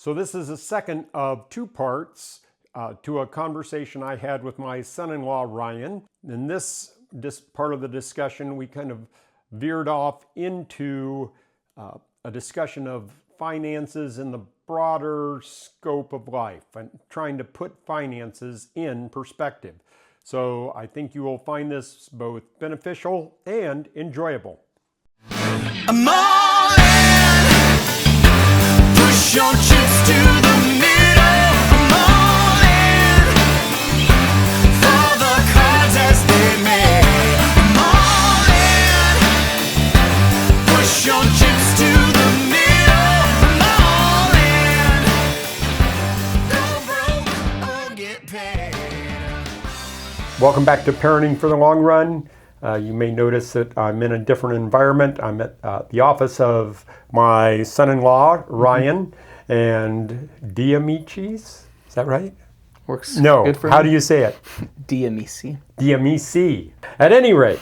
So this is the second of two parts to a conversation I had with my son-in-law, Ryan. In this part of the discussion, we kind of veered off into a discussion of finances in the broader scope of life and trying to put finances in perspective. So I think you will find this both beneficial and enjoyable. I'm all in. Push your chips to the middle. I'm all in. For the cards as they may. I'm all in. Push your chips to the middle. I'm all in. Go broke or get paid. Welcome back to Parenting for the Long Run. You may notice that I'm in a different environment. I'm at the office of my son-in-law, Ryan, and De Amicis. Is that right? Works No. good for How me. do you say it? De Amicis. De Amicis. At any rate,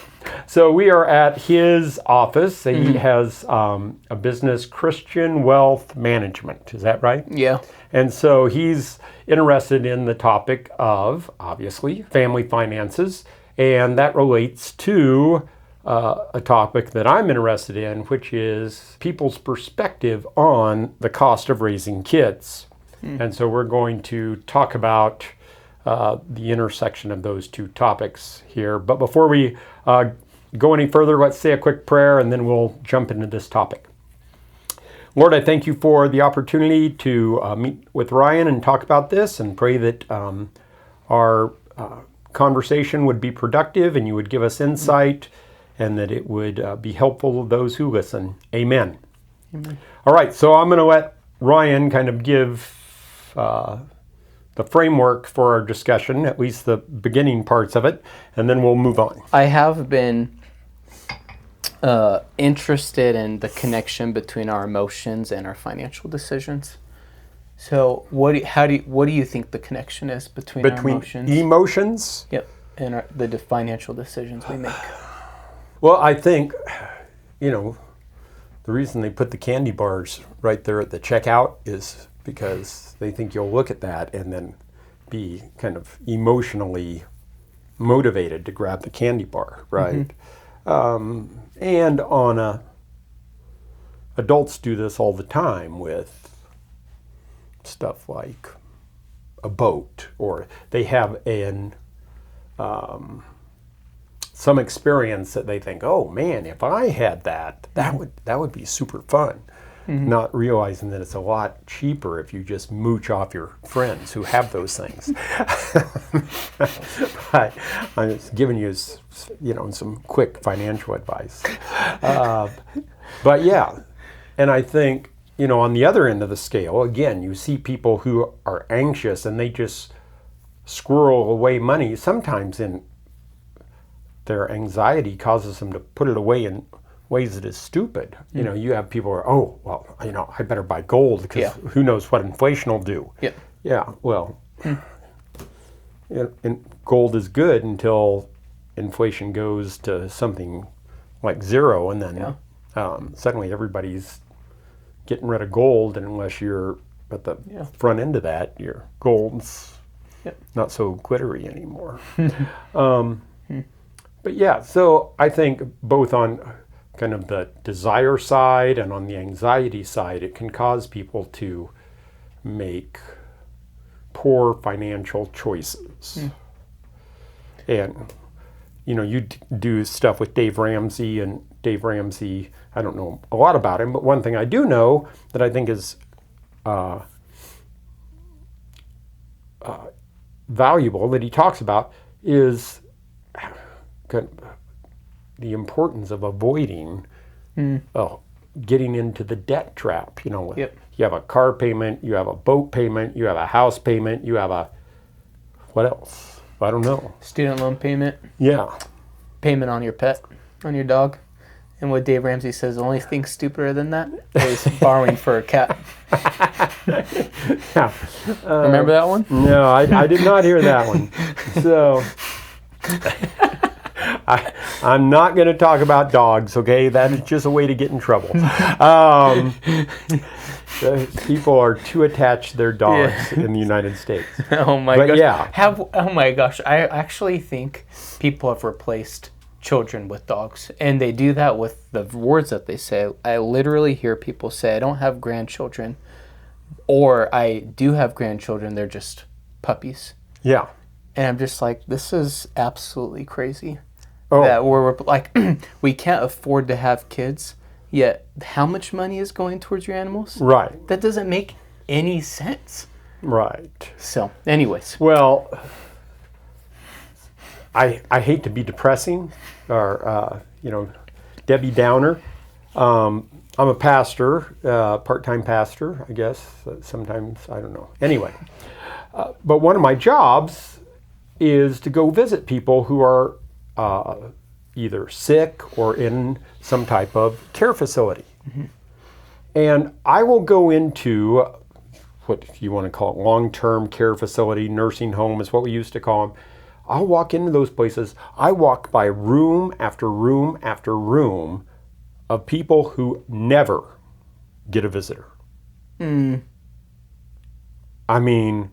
so we are at his office. He has a business, Christian Wealth Management. Is that right? Yeah. And so he's interested in the topic of, obviously, family finances. And that relates to a topic that I'm interested in, which is people's perspective on the cost of raising kids. And so we're going to talk about the intersection of those two topics here. But before we go any further, let's say a quick prayer and then we'll jump into this topic. Lord, I thank you for the opportunity to meet with Ryan and talk about this, and pray that our conversation would be productive and you would give us insight and that it would be helpful to those who listen. Amen. Amen. All right, so I'm going to let Ryan kind of give the framework for our discussion, at least the beginning parts of it, and then we'll move on. I have been interested in the connection between our emotions and our financial decisions. So what do you think the connection is between our emotions? Emotions? Yep, and the financial decisions we make. Well, I think, the reason they put the candy bars right there at the checkout is because they think you'll look at that and then be kind of emotionally motivated to grab the candy bar, right? And adults do this all the time with stuff like a boat, or they have some experience that they think, oh man, if I had that would be super fun. Not realizing that it's a lot cheaper if you just mooch off your friends who have those things. But I'm just giving you, some quick financial advice. But yeah, and I think, on the other end of the scale, again, you see people who are anxious and they just squirrel away money. Sometimes their anxiety causes them to put it away in ways that is stupid. You have people who are, I better buy gold because who knows what inflation will do. Yep. Yeah, well, and gold is good until inflation goes to something like zero, and then suddenly everybody's getting rid of gold, and unless you're at the front end of that, your gold's not so glittery anymore. But yeah, so I think both on kind of the desire side and on the anxiety side, it can cause people to make poor financial choices. And, you do stuff with Dave Ramsey, and Dave Ramsey, I don't know a lot about him, but one thing I do know that I think is valuable that he talks about is the importance of avoiding getting into the debt trap. You have a car payment, you have a boat payment, you have a house payment, you have what else? I don't know. Student loan payment. Yeah. Payment on your pet, on your dog. And what Dave Ramsey says, the only thing stupider than that is borrowing for a cat. Yeah. Remember that one? No, I did not hear that one. So I'm not going to talk about dogs, okay? That is just a way to get in trouble. People are too attached to their dogs in the United States. Oh my But gosh. yeah. Oh my gosh. I actually think people have replaced children with dogs. And they do that with the words that they say. I literally hear people say, I don't have grandchildren. Or I do have grandchildren. They're just puppies. Yeah. And I'm just like, this is absolutely crazy. Oh. That we're like, we can't afford to have kids. Yet how much money is going towards your animals? Right. That doesn't make any sense. Right. So, anyways. Well, I hate to be depressing or, Debbie Downer. I'm a pastor, part-time pastor, I guess. Sometimes, I don't know. Anyway, but one of my jobs is to go visit people who are either sick or in some type of care facility. Mm-hmm. And I will go into what you want to call it, long-term care facility, nursing home is what we used to call them. I'll walk into those places. I walk by room after room after room of people who never get a visitor. I mean,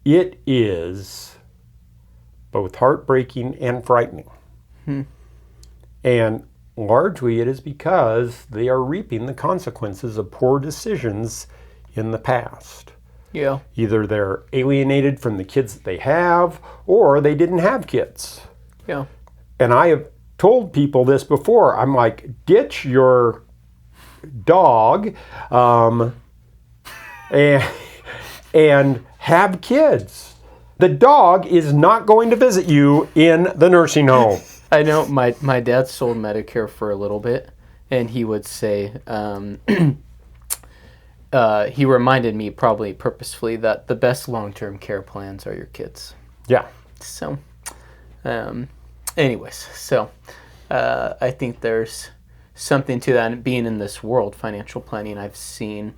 it is both heartbreaking and frightening. And largely it is because they are reaping the consequences of poor decisions in the past. Yeah. Either they're alienated from the kids that they have, or they didn't have kids. Yeah. And I have told people this before. I'm like, ditch your dog and have kids. The dog is not going to visit you in the nursing home. I know my dad sold Medicare for a little bit, and he would say, he reminded me probably purposefully that the best long-term care plans are your kids. Yeah. So, anyways, so I think there's something to that. And being in this world, financial planning, I've seen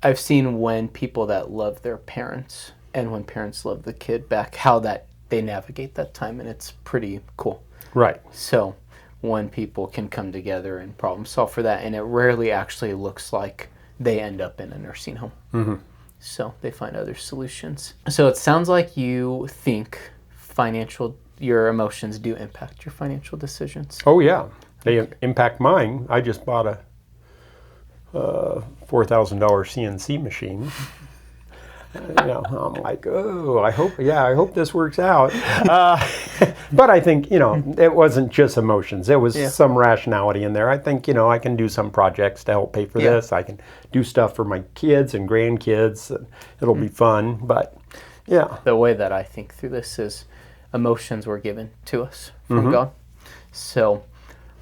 when people that love their parents and when parents love the kid back, how that they navigate that time, and it's pretty cool. Right. So when people can come together and problem solve for that, and it rarely actually looks like they end up in a nursing home. Mm-hmm. So they find other solutions. So it sounds like you think your emotions do impact your financial decisions. Oh, yeah. They impact mine. I just bought a $4,000 CNC machine. I'm like, I hope this works out. But I think, it wasn't just emotions. There was some rationality in there. I think, I can do some projects to help pay for this. I can do stuff for my kids and grandkids. It'll be fun. But, yeah. The way that I think through this is emotions were given to us from God. So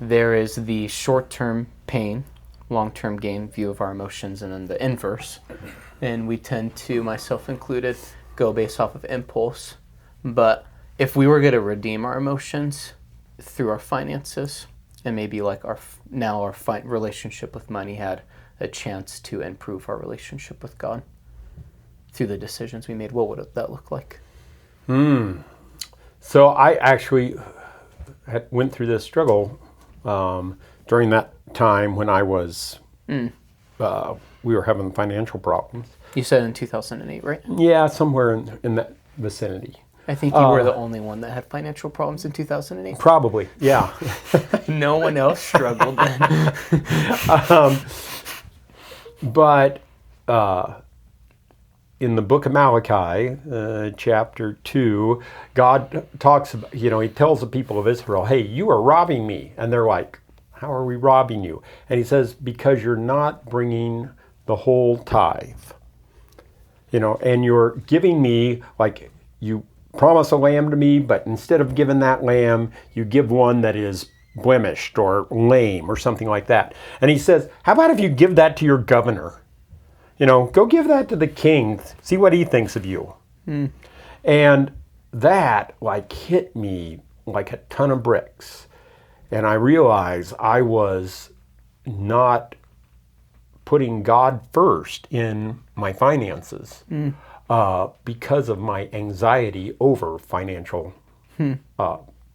there is the short-term pain, long-term gain view of our emotions, and then the inverse. And we tend to, myself included, go based off of impulse. But if we were going to redeem our emotions through our finances, and maybe like our relationship with money had a chance to improve our relationship with God through the decisions we made, what would that look like? So I actually went through this struggle during that time when I was... we were having financial problems. You said in 2008, right? Yeah, somewhere in that vicinity. I think you were the only one that had financial problems in 2008. Probably, yeah. No one else struggled then. But in the book of Malachi, chapter 2, God talks about, he tells the people of Israel, hey, you are robbing me. And they're like, how are we robbing you? And he says, because you're not bringing the whole tithe. And you're giving me, like, you promise a lamb to me, but instead of giving that lamb, you give one that is blemished or lame or something like that. And he says, how about if you give that to your governor? Go give that to the king. See what he thinks of you. And that, hit me like a ton of bricks. And I realized I was not putting God first in my finances because of my anxiety over financial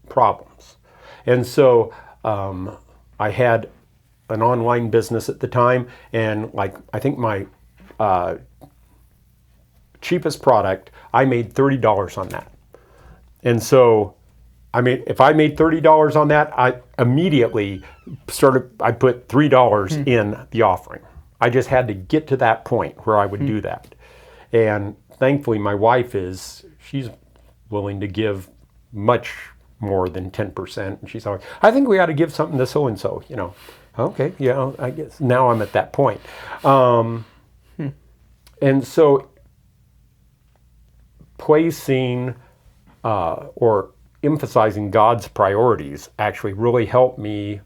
problems. And so I had an online business at the time, and like I think my cheapest product, I made $30 on that. And so, I mean, if I made $30 on that, I immediately I put $3 in the offering. I just had to get to that point where I would do that. And thankfully, my wife she's willing to give much more than 10%. And she's always, I think we ought to give something to so-and-so, you know. Okay, yeah, I guess now I'm at that point. And so placing or emphasizing God's priorities actually really helped me,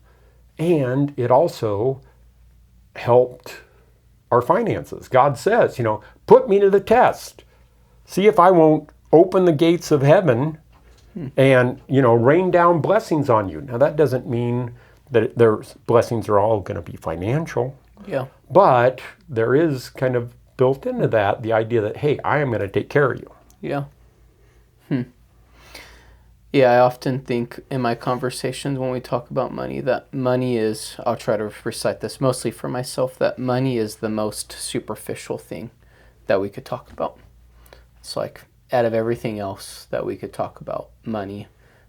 and it also helped our finances. God says, you know, put me to the test. See if I won't open the gates of heaven and, you know, rain down blessings on you. Now, that doesn't mean that there's blessings are all going to be financial. Yeah. But there is kind of built into that the idea that, hey, I am going to take care of you. Yeah. Yeah, I often think in my conversations when we talk about money that money is, I'll try to recite this mostly for myself, that money is the most superficial thing that we could talk about. It's like out of everything else that we could talk about, money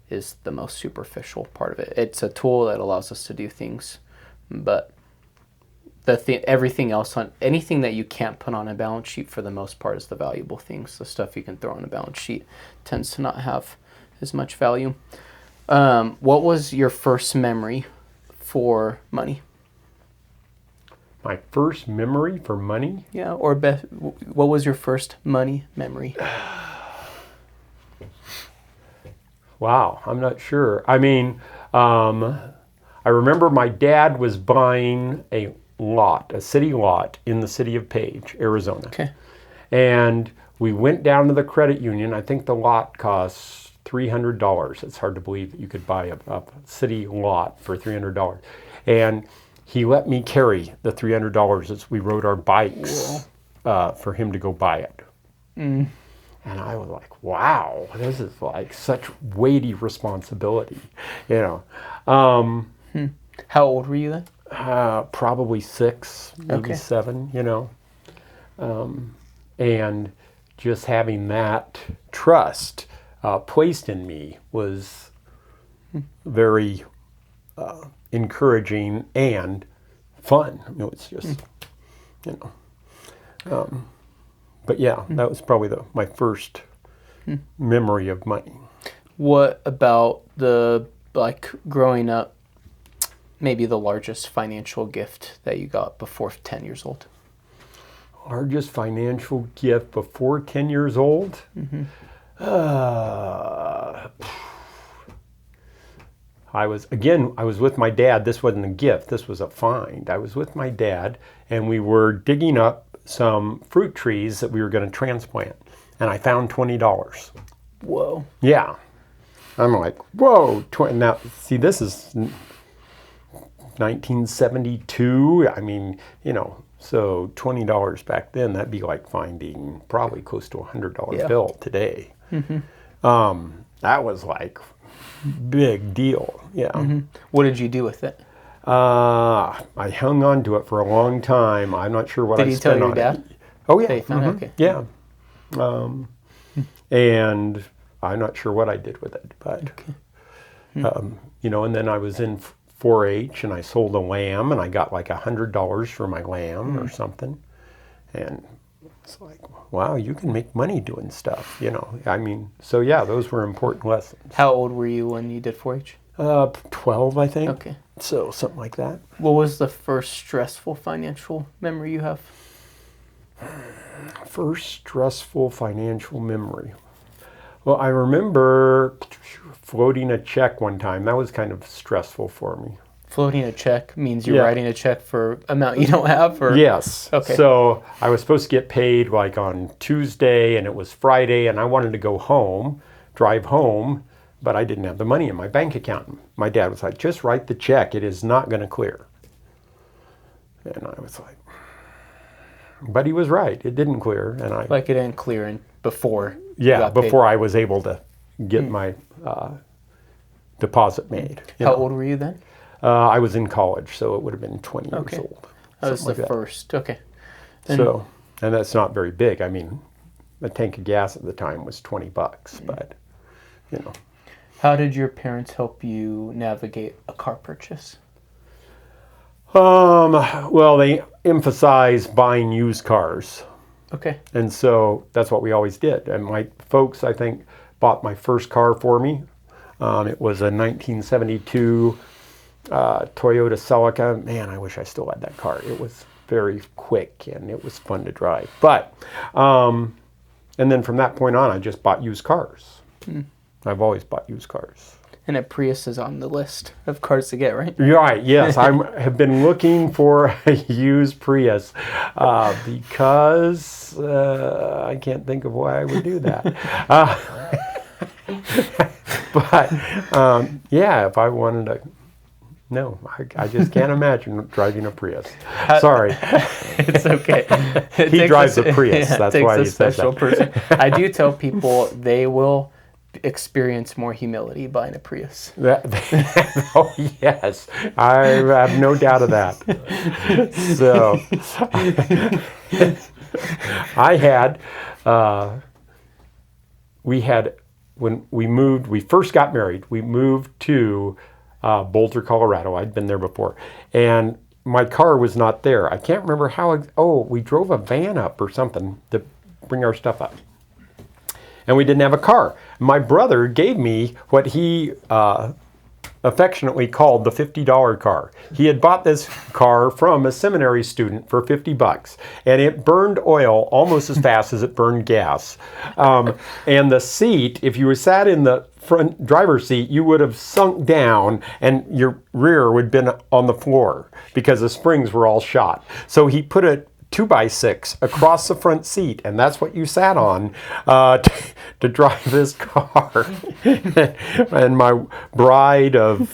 is the most superficial part of it. It's a tool that allows us to do things, but everything else, on anything that you can't put on a balance sheet for the most part is the valuable things. The stuff you can throw on a balance sheet tends to not have as much value. What was your first memory for money? My first memory for money? Yeah, or what was your first money memory? Wow, I'm not sure. I mean, I remember my dad was buying a city lot in the city of Page, Arizona. Okay. And we went down to the credit union. I think the lot costs $300. It's hard to believe that you could buy a city lot for $300. And he let me carry the $300 as we rode our bikes for him to go buy it. And I was like, wow, this is like such weighty responsibility, you know. How old were you then? Probably 6, maybe 7, you know. And just having that trust placed in me was very encouraging and fun. You know, it's just, you know. But yeah, that was probably my first memory of money. What about growing up, maybe the largest financial gift that you got before 10 years old? Largest financial gift before 10 years old? I was with my dad. This wasn't a gift. This was a find. I was with my dad, and we were digging up some fruit trees that we were going to transplant, and I found $20. Whoa. Yeah. I'm like, whoa. Now, see, this is 1972. I mean, you know, so $20 back then, that'd be like finding probably close to a $100 bill today. That was like big deal. Yeah. What did you do with it? I hung on to it for a long time. I'm not sure what I spent on it. Did you tell your dad? Oh yeah. That you found it? Okay. Yeah. And I'm not sure what I did with it, but you know. And then I was in 4-H, and I sold a lamb, and I got like $100 for my lamb or something. And it's like, wow, you can make money doing stuff, you know. I mean, so yeah, those were important lessons. How old were you when you did 4-H? 12, I think. Okay. So something like that. What was the first stressful financial memory you have? First stressful financial memory. Well, I remember floating a check one time. That was kind of stressful for me. Floating a check means you're writing a check for amount you don't have? Or? Yes. Okay. So I was supposed to get paid like on Tuesday, and it was Friday, and I wanted to go home, drive home, but I didn't have the money in my bank account. My dad was like, just write the check. It is not going to clear. And I was like, but he was right. It didn't clear. And Like it didn't clear before. Yeah, before I was able to get my deposit made. How old were you then? I was in college, so it would have been 20 years old. That was the something like that. first. Okay. So, and that's not very big. I mean, a tank of gas at the time was $20, but, you know. How did your parents help you navigate a car purchase? Well, they emphasize buying used cars. Okay. And so that's what we always did. And my folks, I think, bought my first car for me. It was a 1972 Toyota Celica. Man, I wish I still had that car. It was very quick and it was fun to drive. But, and then from that point on, I just bought used cars. I've always bought used cars. And a Prius is on the list of cars to get, right? Right, yes. I have been looking for a used Prius because I can't think of why I would do that. But, yeah, if I wanted to, no, I just can't imagine driving a Prius. Sorry. It's okay. He drives a Prius, that's why he says that. Person. I do tell people they will experience more humility buying a Prius. Oh, yes. I have no doubt of that. So, I had, when we first got married, we moved to Boulder, Colorado. I'd been there before. And my car was not there. I can't remember how, we drove a van up or something to bring our stuff up. And we didn't have a car. My brother gave me what he affectionately called the $50 car. He had bought this car from a seminary student for $50, and it burned oil almost as fast as it burned gas. And the seat, if you were sat in the front driver's seat, you would have sunk down and your rear would have been on the floor because the springs were all shot. So he put a 2x6 across the front seat, and that's what you sat on to drive this car. And my bride of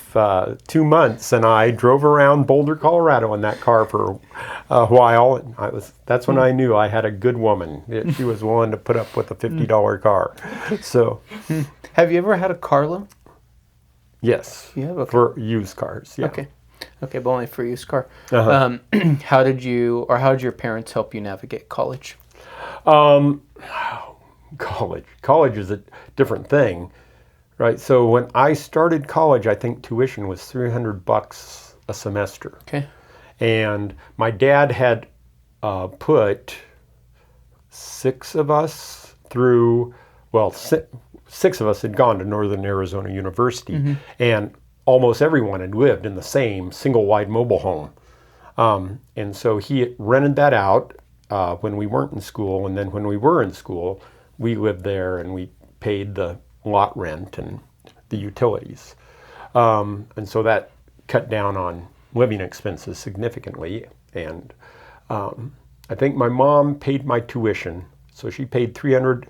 2 months and I drove around Boulder, Colorado in that car for a while. That's when I knew I had a good woman. She was willing to put up with a $50 car. So, have you ever had a car loan? Yes, You have? Okay. for used cars. Yeah. Okay, but only for a used car. Uh-huh. How did your parents help you navigate college? College is a different thing, right? So when I started college, I think tuition was $300 a semester. Okay. And my dad had put six of us through, six of us had gone to Northern Arizona University, and almost everyone had lived in the same single-wide mobile home. And so he rented that out when we weren't in school, and then when we were in school, we lived there and we paid the lot rent and the utilities. And so that cut down on living expenses significantly. And I think my mom paid my tuition, so she paid $300,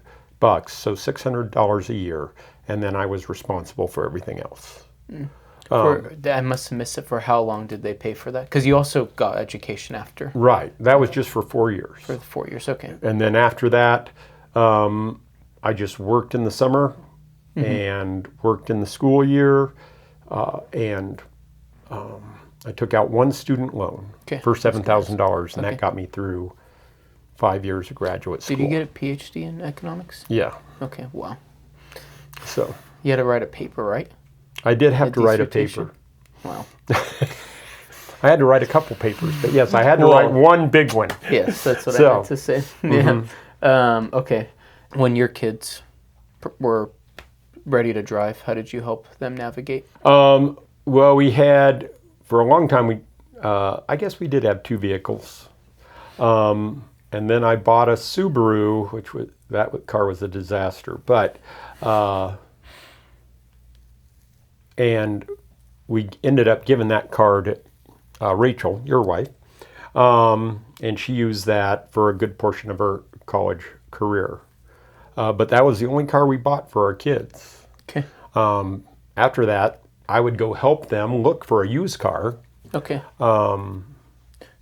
so $600 a year, and then I was responsible for everything else. I must have missed it. For how long did they pay for that? Because you also got education after. Right. That was just for 4 years. For the 4 years, okay. And then after that, I just worked in the summer and worked in the school year, and I took out one student loan for $7,000, and that got me through 5 years of graduate school. Did you get a PhD in economics? Yeah. Okay, wow. So You had to write a paper, right? I did have to write a dissertation? paper. Wow. I had to write a couple papers, but yes, I had to write one big one. Yes, that's what I meant to say. Yeah. Okay. When your kids were ready to drive, how did you help them navigate? Well, we had, for a long time, I guess we did have two vehicles. And then I bought a Subaru, that car was a disaster. But, and we ended up giving that car to Rachel, your wife. And she used that for a good portion of her college career. But that was the only car we bought for our kids. Okay. After that, I would go help them look for a used car. Okay. And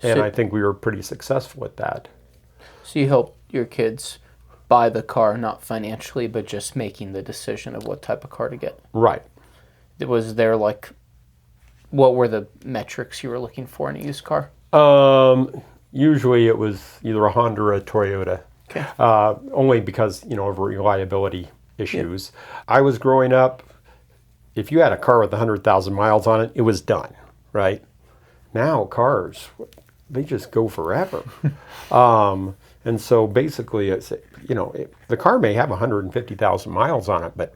I think we were pretty successful at that. So you helped your kids buy the car, not financially, but just making the decision of what type of car to get. Right. Was there like, what were the metrics you were looking for in a used car? Usually it was either a Honda or a Toyota. Okay. Only because, of reliability issues. I was growing up, if you had a car with 100,000 miles on it, it was done, right? Now cars, they just go forever. And so basically, it's, the car may have 150,000 miles on it, but,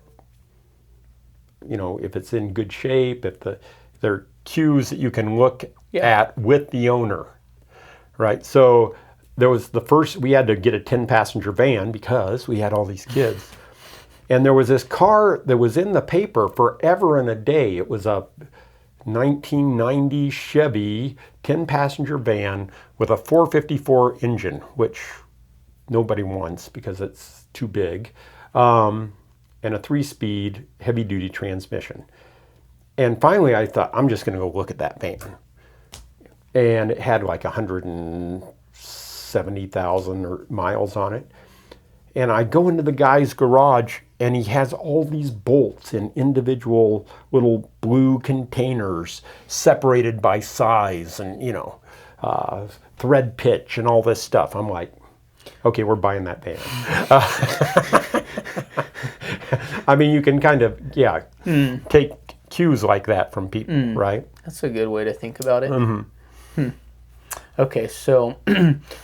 if it's in good shape, if there are cues that you can look at with the owner, right? So there was we had to get a 10-passenger van because we had all these kids. And there was this car that was in the paper forever and a day. It was a 1990 Chevy 10-passenger van with a 454 engine, which nobody wants because it's too big, and a 3-speed heavy-duty transmission. And finally I thought, I'm just going to go look at that van. And it had like 170,000 miles on it. And I go into the guy's garage, and he has all these bolts in individual little blue containers separated by size and, thread pitch and all this stuff. I'm like, okay, we're buying that van. I mean, you can kind of, take cues like that from people, right? That's a good way to think about it. Okay, so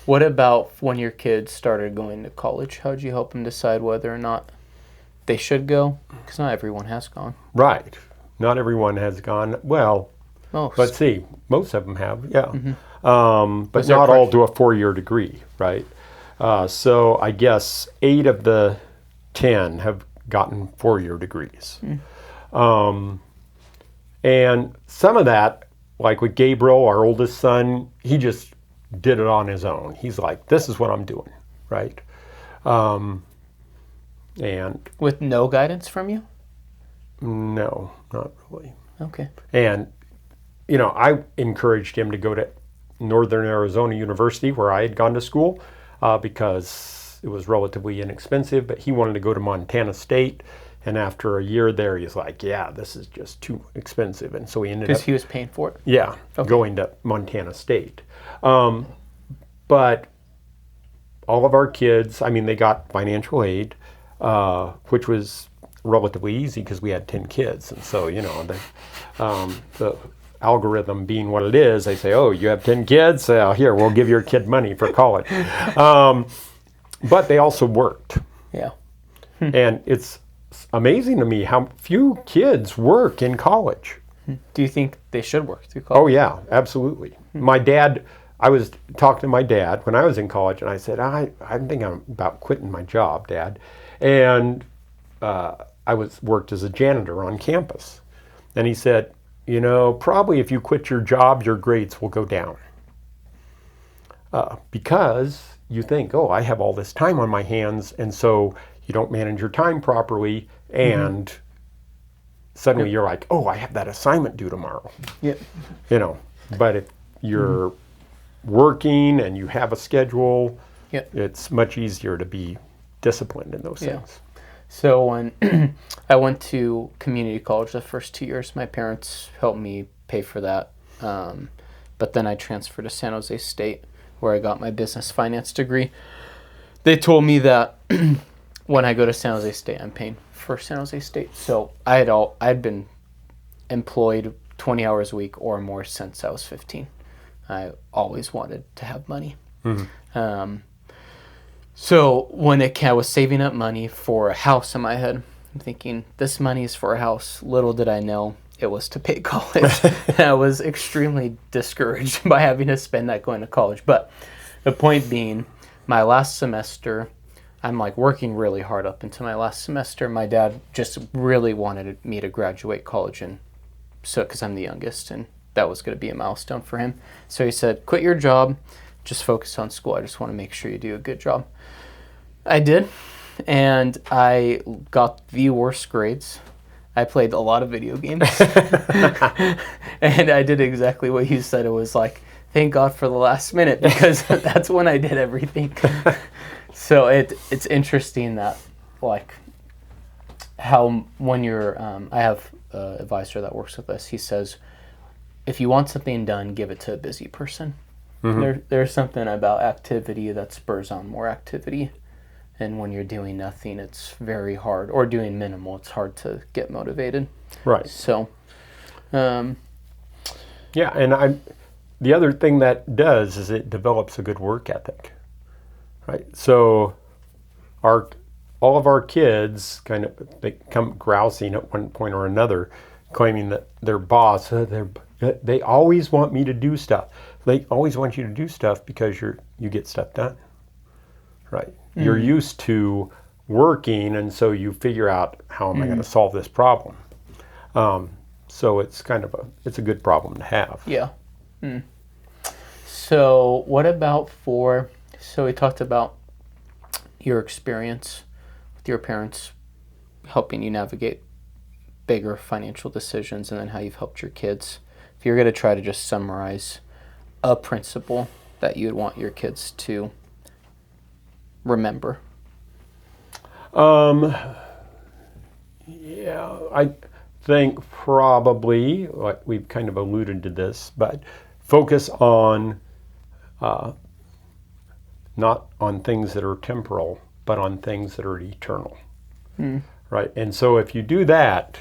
what about when your kids started going to college? How'd you help them decide whether or not they should go? Because not everyone has gone. Right. Not everyone has gone. Well, Most. let's see. Most of them have, yeah. But Was there not all pressure? do a 4-year degree, right? So I guess 8 of the 10 have gotten 4-year degrees. And some of that, like with Gabriel, our oldest son, he just did it on his own. He's like, this is what I'm doing, right? And With no guidance from you? no, not really. Okay. And, I encouraged him to go to Northern Arizona University, where I had gone to school, because it was relatively inexpensive, but he wanted to go to Montana State. And after a year there, he's like, yeah, this is just too expensive. And so he ended up... Because he was paying for it? Yeah, going to Montana State. But all of our kids, they got financial aid, which was relatively easy because we had 10 kids. And so, the algorithm being what it is, they say, oh, you have 10 kids? Here, we'll give your kid money for college. But they also worked. Yeah. And it's amazing to me how few kids work in college. Do you think they should work through college? Oh, yeah, absolutely. My dad, I was talking to my dad when I was in college, and I said, I think I'm about quitting my job, Dad. And I worked as a janitor on campus. And he said, probably if you quit your job, your grades will go down. Because you think, oh, I have all this time on my hands, and so you don't manage your time properly, and suddenly you're like, oh, I have that assignment due tomorrow. Yep. But if you're working and you have a schedule, it's much easier to be disciplined in those things. So when I went to community college the first 2 years, my parents helped me pay for that. But then I transferred to San Jose State, where I got my business finance degree. They told me that when I go to San Jose State, I'm paying for San Jose State. So I'd been employed 20 hours a week or more since I was 15. I always wanted to have money. So when I was saving up money for a house in my head, I'm thinking, this money is for a house. Little did I know it was to pay college. I was extremely discouraged by having to spend that going to college. But the point being, my last semester, I'm like working really hard up until my last semester. My dad just really wanted me to graduate college, and so because I'm the youngest, and that was going to be a milestone for him. So he said, quit your job, just focus on school. I just want to make sure you do a good job. I did, and I got the worst grades. I played a lot of video games, and I did exactly what you said. It was like, thank God for the last minute, because that's when I did everything. So it's interesting that, like, how when you're, I have an advisor that works with us. He says, if you want something done, give it to a busy person. There's something about activity that spurs on more activity. And when you're doing nothing, it's very hard, or doing minimal, it's hard to get motivated. Right. So, Yeah, and the other thing that does is it develops a good work ethic, right? So all of our kids they come grousing at one point or another, claiming that their boss, they always want me to do stuff. They always want you to do stuff because you get stuff done, right? You're used to working, and so you figure out, how am I going to solve this problem? So it's it's a good problem to have. yeah. So what about so we talked about your experience with your parents helping you navigate bigger financial decisions, and then how you've helped your kids. If you're going to try to just summarize a principle that you'd want your kids to remember. Yeah, I think probably, like we've kind of alluded to this, but focus on not on things that are temporal, but on things that are eternal. Right? And so if you do that,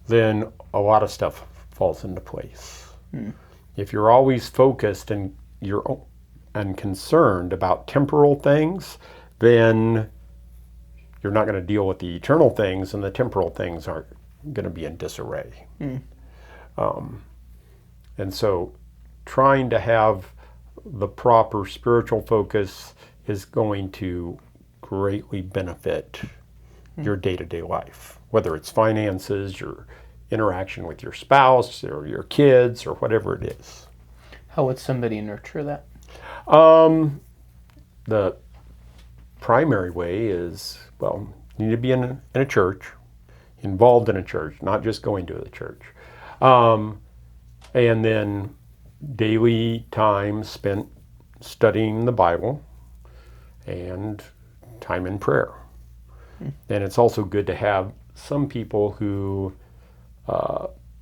then a lot of stuff falls into place. If you're always focused and concerned about temporal things, then you're not going to deal with the eternal things, and the temporal things aren't going to be in disarray. And so trying to have the proper spiritual focus is going to greatly benefit your day-to-day life, whether it's finances, your interaction with your spouse or your kids or whatever it is. How would somebody nurture that? The primary way is, well, you need to be in a church, involved in a church, not just going to the church. And then daily time spent studying the Bible and time in prayer. And it's also good to have some people who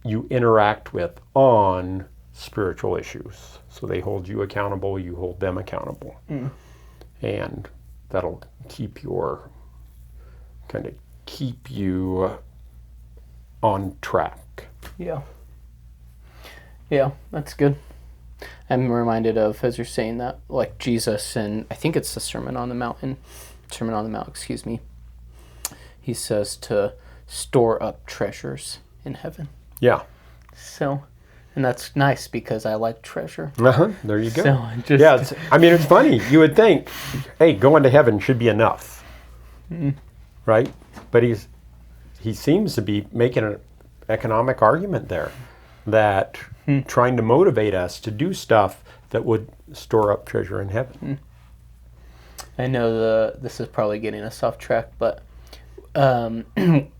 you interact with on spiritual issues. So they hold you accountable, you hold them accountable. And that'll keep you on track. Yeah. Yeah, that's good. I'm reminded of, as you're saying that, like Jesus, and I think it's the Sermon on the Mount, excuse me. He says to store up treasures in heaven. Yeah. So, and that's nice because I like treasure. There you go. So it's funny. You would think, hey, going to heaven should be enough, right? But he seems to be making an economic argument there, that trying to motivate us to do stuff that would store up treasure in heaven. I know this is probably getting us off track, but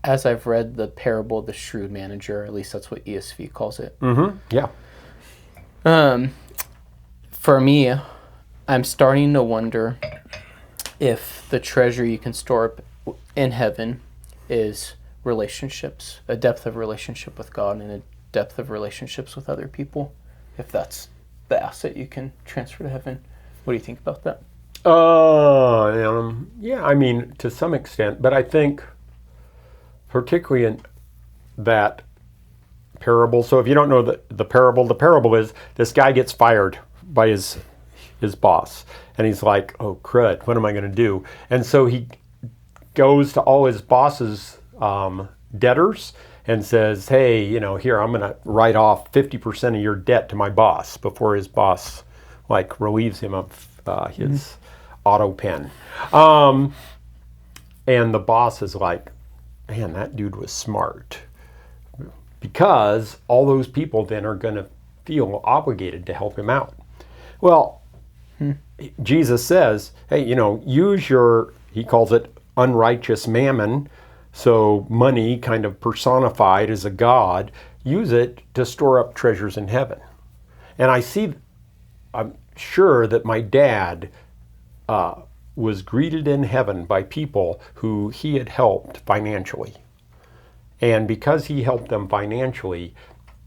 as I've read the parable of the shrewd manager, at least that's what ESV calls it. Yeah. For me, I'm starting to wonder if the treasure you can store up in heaven is relationships, a depth of relationship with God and a depth of relationships with other people, if that's the asset you can transfer to heaven. What do you think about that? Yeah, I mean, to some extent, but I think particularly in that parable, so if you don't know the parable is this guy gets fired by his boss, and he's like, oh crud, what am I going to do? And so he goes to all his boss's debtors and says, hey, here, I'm going to write off 50% of your debt to my boss, before his boss relieves him of his auto pen. And the boss is like, man, that dude was smart, because all those people then are going to feel obligated to help him out. Well, Jesus says, hey, use he calls it unrighteous mammon, so money kind of personified as a god, use it to store up treasures in heaven. And I'm sure that my dad was greeted in heaven by people who he had helped financially. And because he helped them financially,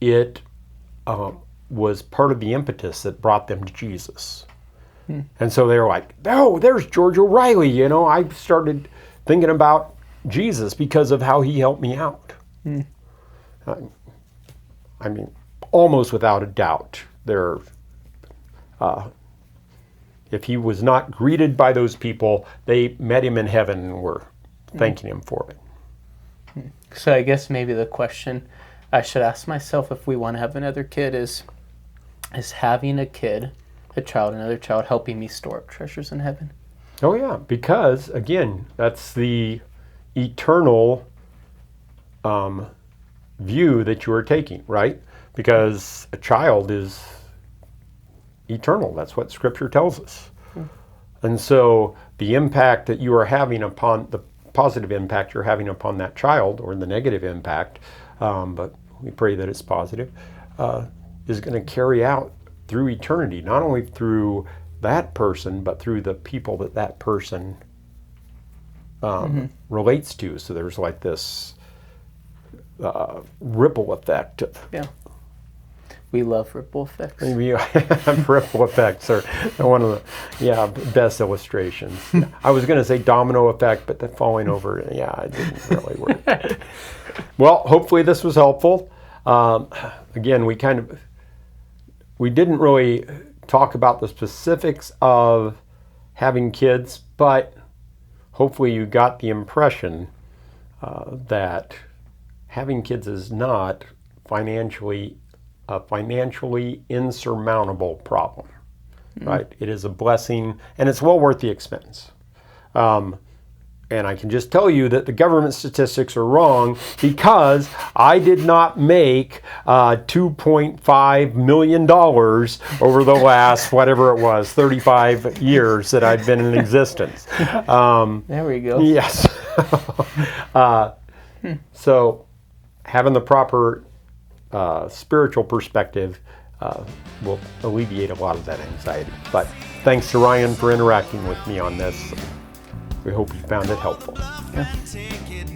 it was part of the impetus that brought them to Jesus. And so they were like, oh, there's George O'Reilly. I started thinking about Jesus because of how he helped me out. I mean, almost without a doubt, if he was not greeted by those people, they met him in heaven and were thanking him for it. So I guess maybe the question I should ask myself if we want to have another kid is having another child helping me store up treasures in heaven? Oh yeah, because again, that's the eternal view that you are taking, right? Because a child is eternal. That's what Scripture tells us. And so the impact that you are having upon, the positive impact you're having upon that child, or the negative impact, but we pray that it's positive, is going to carry out through eternity, not only through that person, but through the people that person relates to. So there's like this ripple effect. Yeah. We love ripple effects. Ripple effects are one of the best illustrations. I was going to say domino effect, but that falling over, it didn't really work. Well, hopefully this was helpful. Again, we didn't really talk about the specifics of having kids, but hopefully you got the impression that having kids is not a financially insurmountable problem, right? It is a blessing, and it's well worth the expense. And I can just tell you that the government statistics are wrong, because I did not make $2.5 million over the last, whatever it was, 35 years that I've been in existence. There we go. Yes. So having the proper spiritual perspective will alleviate a lot of that anxiety. But thanks to Ryan for interacting with me on this. We hope you found it helpful. Yeah.